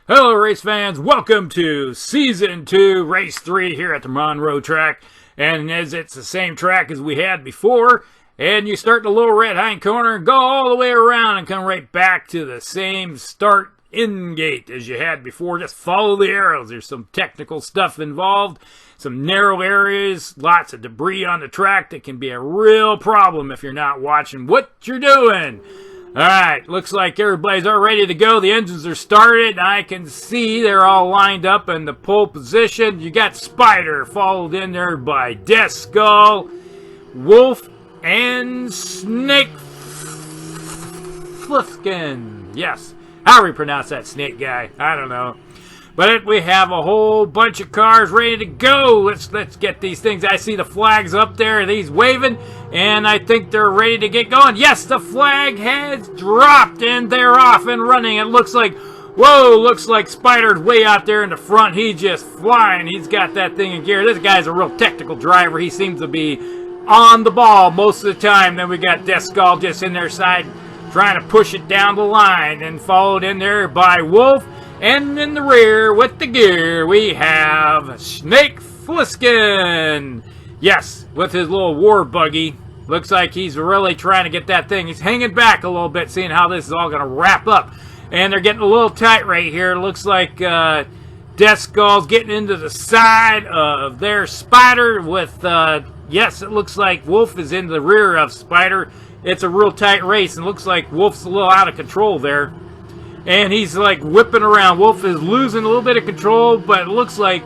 Hello race fans, welcome to Season 2, Race 3 here at the Monroe Track. And as it's the same track as we had before, and you start in the little red hind corner and go all the way around and come right back to the same start in gate as you had before. Just follow the arrows. There's some technical stuff involved, some narrow areas, lots of debris on the track that can be a real problem if you're not watching what you're doing. Alright, looks like everybody's all ready to go. The engines are started. I can see they're all lined up in the pole position. You got Spider followed in there by Death Skull, Wolf, and Snake Fliskin. Yes, how do we pronounce that snake guy? I don't know. But we have a whole bunch of cars ready to go. Let's get these things. I see the flags up there. These waving, and I think they're ready to get going. Yes, the flag has dropped, and they're off and running. It looks like, whoa, looks like Spider's way out there in the front. He's just flying. He's got that thing in gear. This guy's a real technical driver. He seems to be on the ball most of the time. Then we got Death Skull just in their side trying to push it down the line, and followed in there by Wolf. And in the rear with the gear, we have Snake Fliskin. Yes, with his little war buggy. Looks like he's really trying to get that thing. He's hanging back a little bit, seeing how this is all going to wrap up. And they're getting a little tight right here. Looks like Death Skull's getting into the side of their Spider with, yes, it looks like Wolf is in the rear of Spider. It's a real tight race, and looks like Wolf's a little out of control there. And he's like whipping around. Wolf is losing a little bit of control, but it looks like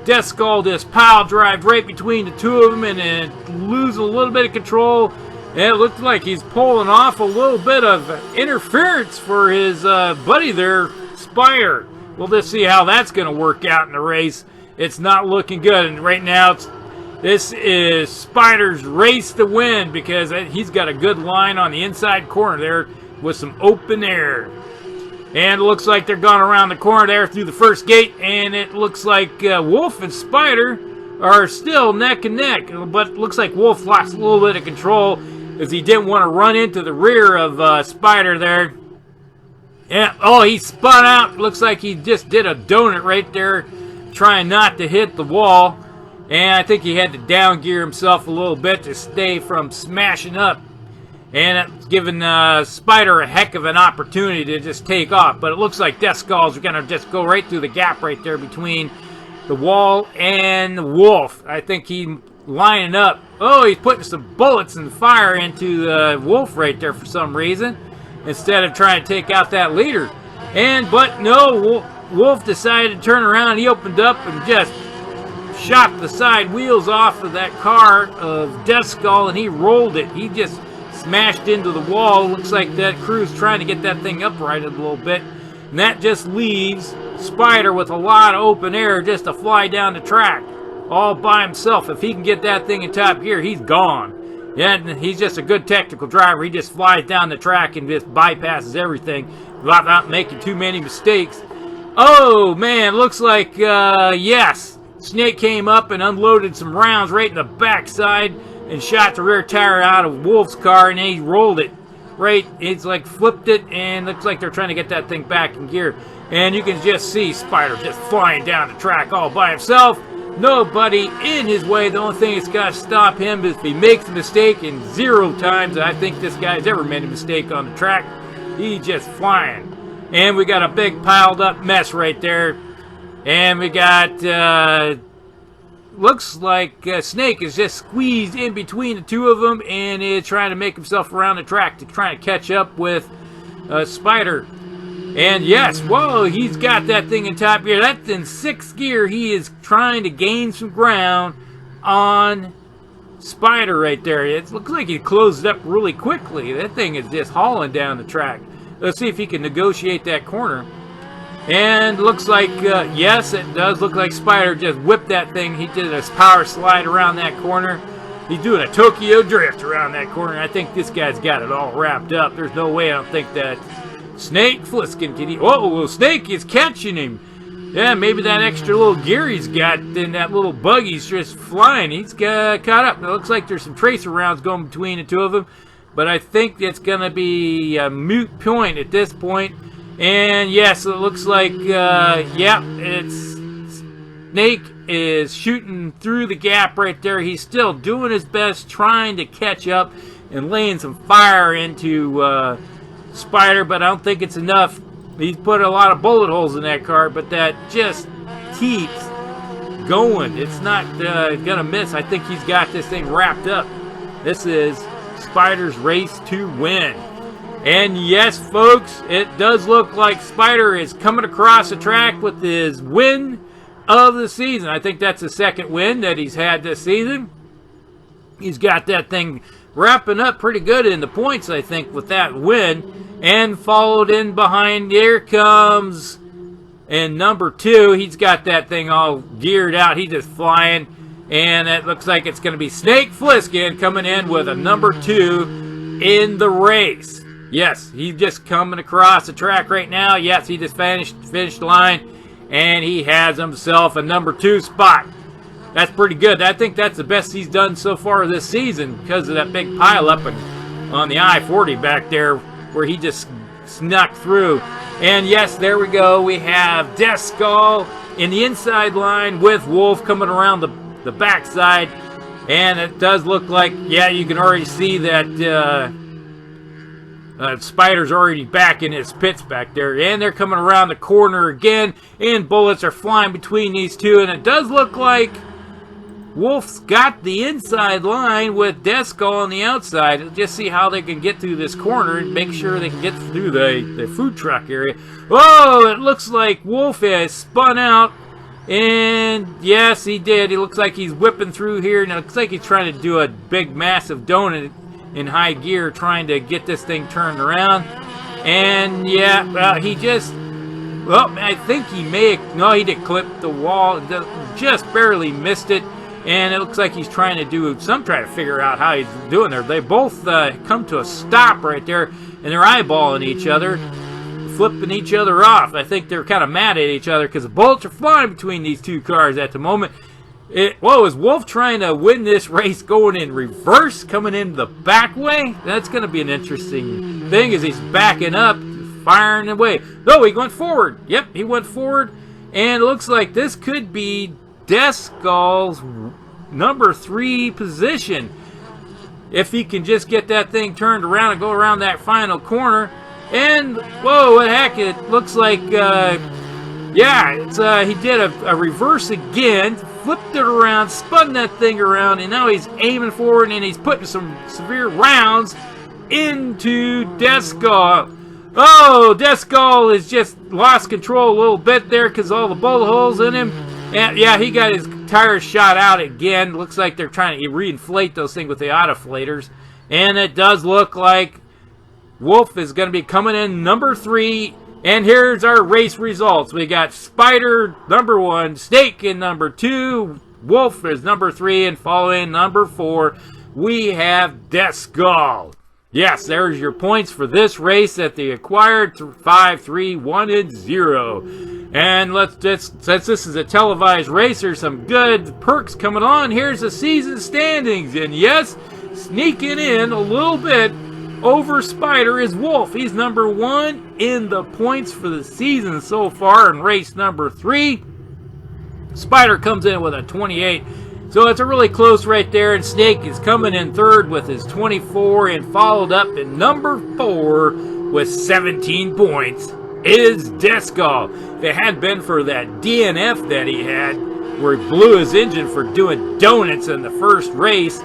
Death Skull just pile drive right between the two of them and then lose a little bit of control. And it looks like he's pulling off a little bit of interference for his buddy there, Spire. We'll just see how that's going to work out in the race. It's not looking good. And right now, this is Spider's race to win because he's got a good line on the inside corner there with some open air. And it looks like they're going around the corner there through the first gate. And it looks like Wolf and Spider are still neck and neck. But it looks like Wolf lost a little bit of control as he didn't want to run into the rear of Spider there. And, oh, he spun out. Looks like he just did a donut right there, trying not to hit the wall. And I think he had to down gear himself a little bit to stay from smashing up. And it's given Spider a heck of an opportunity to just take off. But it looks like Death Skull's going to just go right through the gap right there between the wall and the Wolf. I think he's lining up. Oh, he's putting some bullets and fire into the Wolf right there for some reason, instead of trying to take out that leader. But no, Wolf decided to turn around. He opened up and just shot the side wheels off of that car of Death Skull, and he rolled it. He just smashed into the wall. Looks like that crew's trying to get that thing uprighted a little bit. And that just leaves Spider with a lot of open air just to fly down the track all by himself. If he can get that thing in top gear, he's gone. Yeah, and he's just a good technical driver. He just flies down the track and just bypasses everything without making too many mistakes. Oh, man, looks like, yes, Snake came up and unloaded some rounds right in the backside and shot the rear tire out of Wolf's car, and then he rolled it right. It's like flipped it, and looks like they're trying to get that thing back in gear. And you can just see Spider just flying down the track all by himself. Nobody in his way. The only thing that's got to stop him is if he makes a mistake, and 0 times I think this guy's ever made a mistake on the track. He's just flying. And we got a big piled up mess right there. And we got looks like Snake is just squeezed in between the two of them and is trying to make himself around the track to try to catch up with Spider. And yes, whoa, he's got that thing in top gear. That's in 6th gear. He is trying to gain some ground on Spider right there. It looks like he closed up really quickly. That thing is just hauling down the track. Let's see if he can negotiate that corner. And looks like, yes, it does look like Spider just whipped that thing. He did a power slide around that corner. He's doing a Tokyo drift around that corner. I think this guy's got it all wrapped up. There's no way I don't think that Snake Fliskin can eat. Oh, Snake is catching him. Yeah, maybe that extra little gear he's got in that little buggy's just flying. He's caught up. It looks like there's some tracer rounds going between the two of them. But I think it's going to be a moot point at this point. And yes, it looks like, yeah, it's Snake is shooting through the gap right there. He's still doing his best, trying to catch up and laying some fire into Spider, but I don't think it's enough. He's put a lot of bullet holes in that car, but that just keeps going. It's not gonna miss. I think he's got this thing wrapped up. This is Spider's race to win. And yes, folks, it does look like Spider is coming across the track with his win of the season. I think that's the second win that he's had this season. He's got that thing wrapping up pretty good in the points, I think, with that win. And followed in behind, here comes in number 2. He's got that thing all geared out. He's just flying. And it looks like it's going to be Snake Fliskin coming in with a number 2 in the race. Yes, he's just coming across the track right now. Yes, he just finished the line. And he has himself a number 2 spot. That's pretty good. I think that's the best he's done so far this season because of that big pile up on the I-40 back there where he just snuck through. And yes, there we go. We have Death Skull in the inside line with Wolf coming around the backside. And it does look like, yeah, you can already see that Spider's already back in his pits back there. And they're coming around the corner again. And bullets are flying between these two. And it does look like Wolf's got the inside line with Death Skull on the outside. Just see how they can get through this corner and make sure they can get through the food truck area. Oh, it looks like Wolf has spun out. And yes, he did. He looks like he's whipping through here. And it looks like he's trying to do a big, massive donut in high gear, trying to get this thing turned around. And yeah, he just... Well, I think he may have... No, he did clip the wall. Just barely missed it. And it looks like he's trying to figure out how he's doing there. They both come to a stop right there, and they're eyeballing each other, flipping each other off. I think they're kind of mad at each other because the bullets are flying between these two cars at the moment. Whoa, is Wolf trying to win this race going in reverse, coming in the back way? That's going to be an interesting thing as he's backing up, firing away. No, he went forward. Yep, he went forward, and it looks like this could be Death Skull's number 3 position. If he can just get that thing turned around and go around that final corner. And, whoa, what the heck, it looks like, yeah, he did a reverse again, flipped it around, spun that thing around, and now he's aiming forward and he's putting some severe rounds into Death Skull. Oh, Death Skull has just lost control a little bit there because all the bullet holes in him. And yeah, he got his tires shot out again. Looks like they're trying to reinflate those things with the autoflators. And it does look like Wolf is going to be coming in number 3. And here's our race results. We got Spider number 1, Snake in number 2, Wolf is number 3, and following number 4, we have Death Skull. Yes, there's your points for this race that they acquired. 5, 3, 1, and 0. And let's just, since this is a televised race, there's some good perks coming on. Here's the season standings. And yes, sneaking in a little bit over Spider is Wolf. He's number 1 in the points for the season so far in race number 3. Spider comes in with a 28. So it's a really close right there, and Snake is coming in 3rd with his 24, and followed up in number 4 with 17 points is Death Skull. If it had been for that DNF that he had, where he blew his engine for doing donuts in the first race,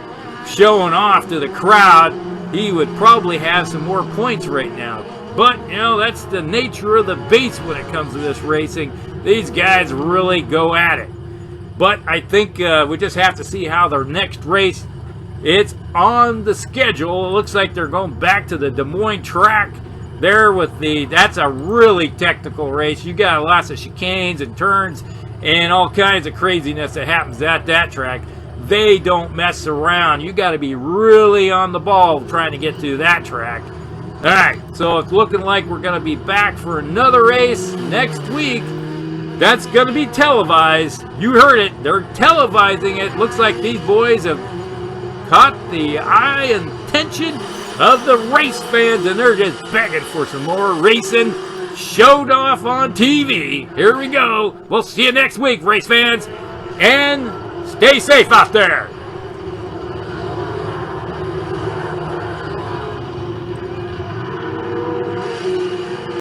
showing off to the crowd, he would probably have some more points right now. But, you know, that's the nature of the beast when it comes to this racing. These guys really go at it. But I think we just have to see how their next race, it's on the schedule. It looks like they're going back to the Des Moines track there with that's a really technical race. You got lots of chicanes and turns and all kinds of craziness that happens at that track. They don't mess around. You got to be really on the ball trying to get to that track. All right, so it's looking like we're going to be back for another race next week. That's going to be televised. You heard it. They're televising it. Looks like these boys have caught the eye and attention of the race fans, and they're just begging for some more racing. showed off on TV. Here we go. We'll see you next week, race fans. And stay safe out there.